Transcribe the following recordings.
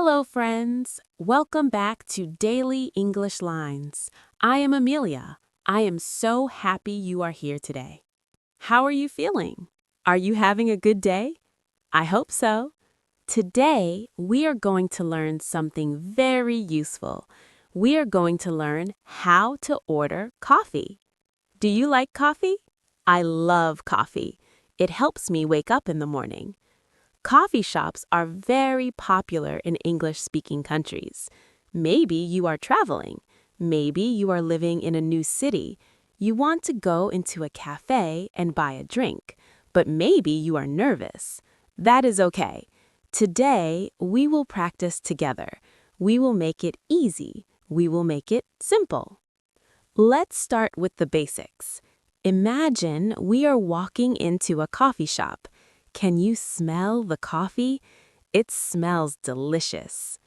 Hello, friends. Welcome back to Daily English Lines. I am Amelia. I am so happy you are here today. How are you feeling? Are you having a good day? I hope so. Today, we are going to learn something very useful. We are going to learn how to order coffee. Do you like coffee? I love coffee. It helps me wake up in the morning. Coffee shops are very popular in English-speaking countries. Maybe you are traveling. Maybe you are living in a new city. You want to go into a cafe and buy a drink, but maybe you are nervous. That is okay. Today, we will practice together. We will make it easy. We will make it simple. Let's start with the basics. Imagine we are walking into a coffee shop. Can you smell the coffee? It smells delicious.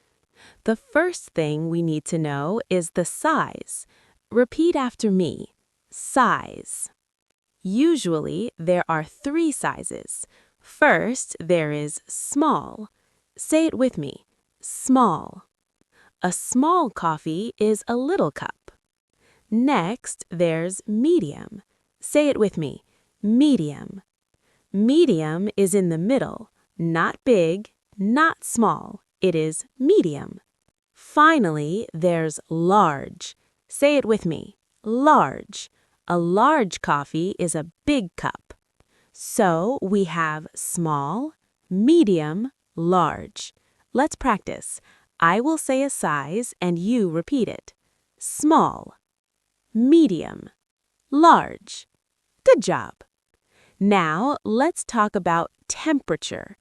The first thing we need to know is the size. Repeat after me. Size. Usually, there are 3 sizes. First, there is small. Say it with me. Small. A small coffee is a little cup. Next, there's medium. Say it with me. Medium. Medium is in the middle, not big, not small. It is medium. Finally, there's large. Say it with me. Large. A large coffee is a big cup. So we have small, medium, large. Let's practice. I will say a size and you repeat it. Small, medium, large. Good job. Now, let's talk about temperature.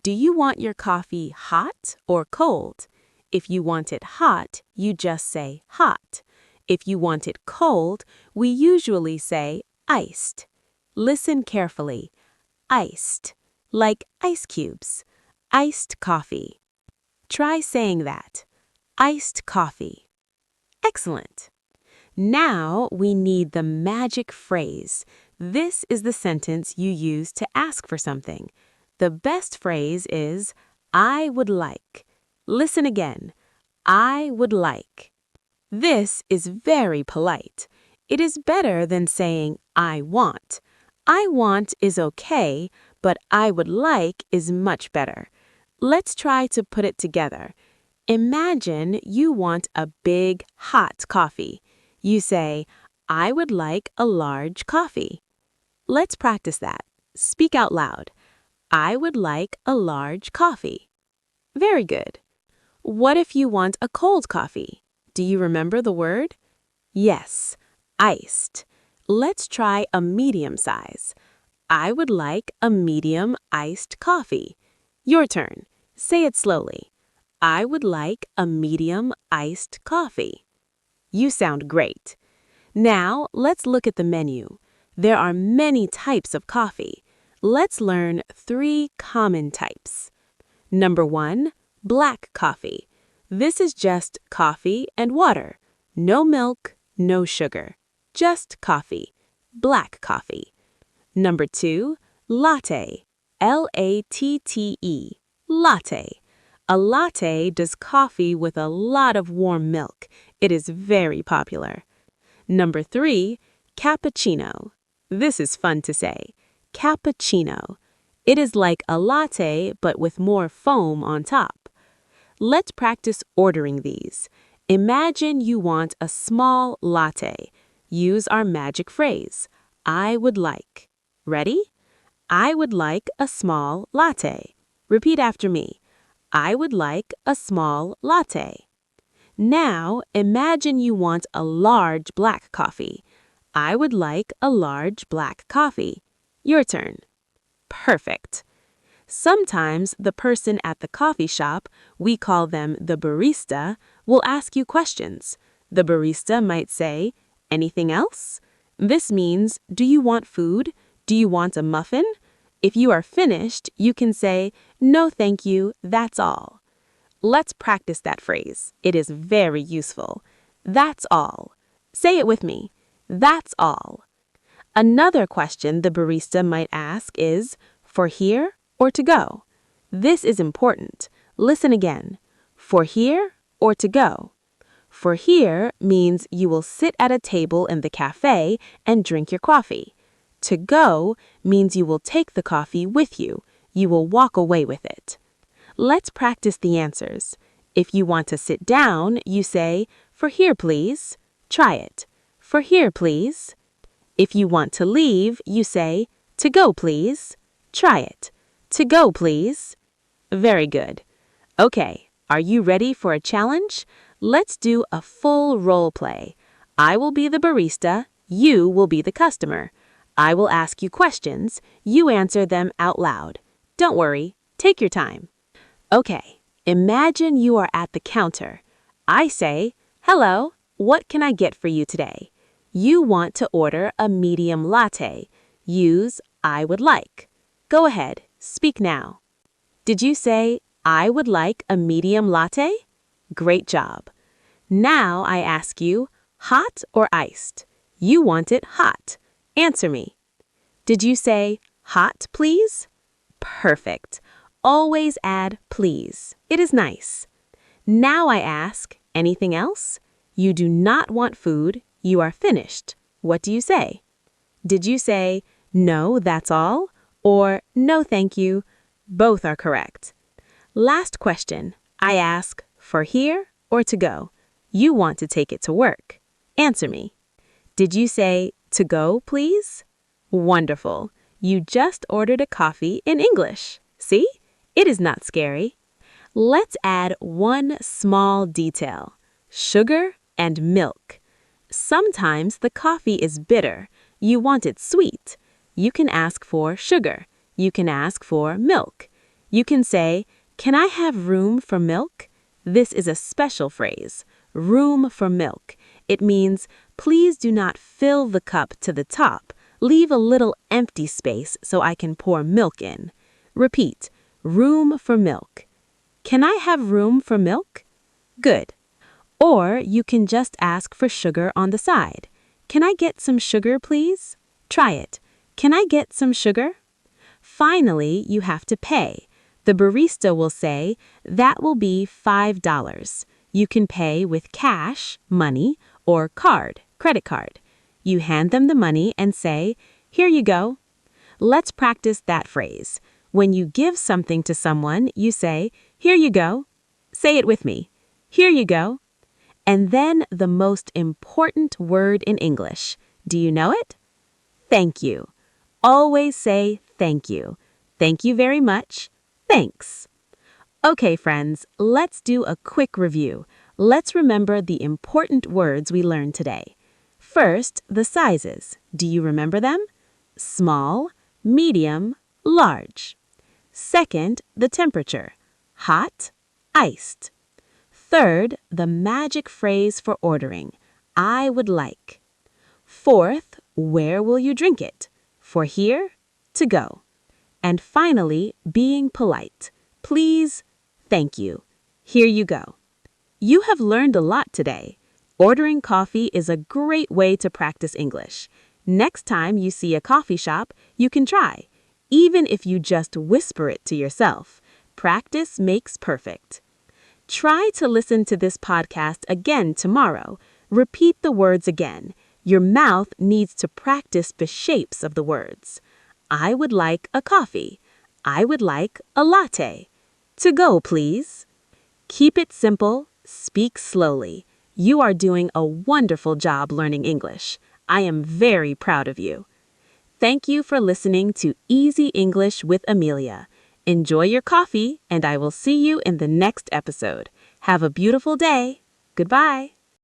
Do you want your coffee hot or cold? If you want it hot, you just say hot. If you want it cold, we usually say iced. Listen carefully. Iced, like ice cubes. Iced coffee. Try saying that. Iced coffee. Excellent. Now we need the magic phrase. This is the sentence you use to ask for something. The best phrase is, I would like. Listen again. I would like. This is very polite. It is better than saying, I want. I want is okay, but I would like is much better. Let's try to put it together. Imagine you want a big, hot coffee. You say, I would like a large coffee. Let's practice that. Speak out loud. I would like a large coffee. Very good. What if you want a cold coffee? Do you remember the word? Yes, iced. Let's try a medium size. I would like a medium iced coffee. Your turn. Say it slowly. I would like a medium iced coffee. You sound great. Now, let's look at the menu. There are many types of coffee. Let's learn 3 common types. Number 1, black coffee. This is just coffee and water. No milk, no sugar. Just coffee. Black coffee. Number 2, latte. Latte. Latte. A latte does coffee with a lot of warm milk. It is very popular. Number 3, cappuccino. This is fun to say. Cappuccino. It is like a latte but with more foam on top. Let's practice ordering these. Imagine you want a small latte. Use our magic phrase. I would like. Ready? I would like a small latte. Repeat after me. I would like a small latte. Now, imagine you want a large black coffee. I would like a large black coffee. Your turn. Perfect. Sometimes the person at the coffee shop, we call them the barista, will ask you questions. The barista might say, anything else? This means, do you want food? Do you want a muffin? If you are finished, you can say, no thank you, that's all. Let's practice that phrase. It is very useful. That's all. Say it with me. That's all. Another question the barista might ask is, for here or to go? This is important. Listen again. For here or to go? For here means you will sit at a table in the cafe and drink your coffee. To go means you will take the coffee with you. You will walk away with it. Let's practice the answers. If you want to sit down, you say, for here, please. Try it. For here, please. If you want to leave, you say, to go, please. Try it. To go, please. Very good. Okay, are you ready for a challenge? Let's do a full role play. I will be the barista, you will be the customer. I will ask you questions, you answer them out loud. Don't worry, take your time. Okay, imagine you are at the counter. I say, hello, what can I get for you today? You want to order a medium latte. Use I would like. Go ahead, speak now. Did you say, I would like a medium latte? Great job. Now I ask you, hot or iced? You want it hot. Answer me. Did you say, hot, please? Perfect. Always add please. It is nice. Now I ask, anything else? You do not want food. You are finished. What do you say? Did you say, no, that's all? Or no, thank you? Both are correct. Last question. I ask, for here or to go? You want to take it to work. Answer me. Did you say, to go, please? Wonderful. You just ordered a coffee in English. See? It is not scary. Let's add one small detail. Sugar and milk. Sometimes the coffee is bitter. You want it sweet. You can ask for sugar. You can ask for milk. You can say, can I have room for milk? This is a special phrase. Room for milk. It means, please do not fill the cup to the top. Leave a little empty space so I can pour milk in. Repeat, room for milk. Can I have room for milk? Good. Or you can just ask for sugar on the side. Can I get some sugar, please? Try it. Can I get some sugar? Finally, you have to pay. The barista will say, that will be $5. You can pay with cash, money, or card, credit card. You hand them the money and say, here you go. Let's practice that phrase. When you give something to someone, you say, here you go. Say it with me. Here you go. And then the most important word in English. Do you know it? Thank you. Always say thank you. Thank you very much. Thanks. Okay, friends, let's do a quick review. Let's remember the important words we learned today. First, the sizes. Do you remember them? Small, medium, large. Second, the temperature. Hot, iced. Third, the magic phrase for ordering. I would like. Fourth, where will you drink it? For here, to go. And finally, being polite. Please, thank you. Here you go. You have learned a lot today. Ordering coffee is a great way to practice English. Next time you see a coffee shop, you can try, even if you just whisper it to yourself. Practice makes perfect. Try to listen to this podcast again tomorrow. Repeat the words again. Your mouth needs to practice the shapes of the words. I would like a coffee. I would like a latte. To go, please. Keep it simple. Speak slowly. You are doing a wonderful job learning English. I am very proud of you. Thank you for listening to Easy English with Amelia. Enjoy your coffee, and I will see you in the next episode. Have a beautiful day. Goodbye.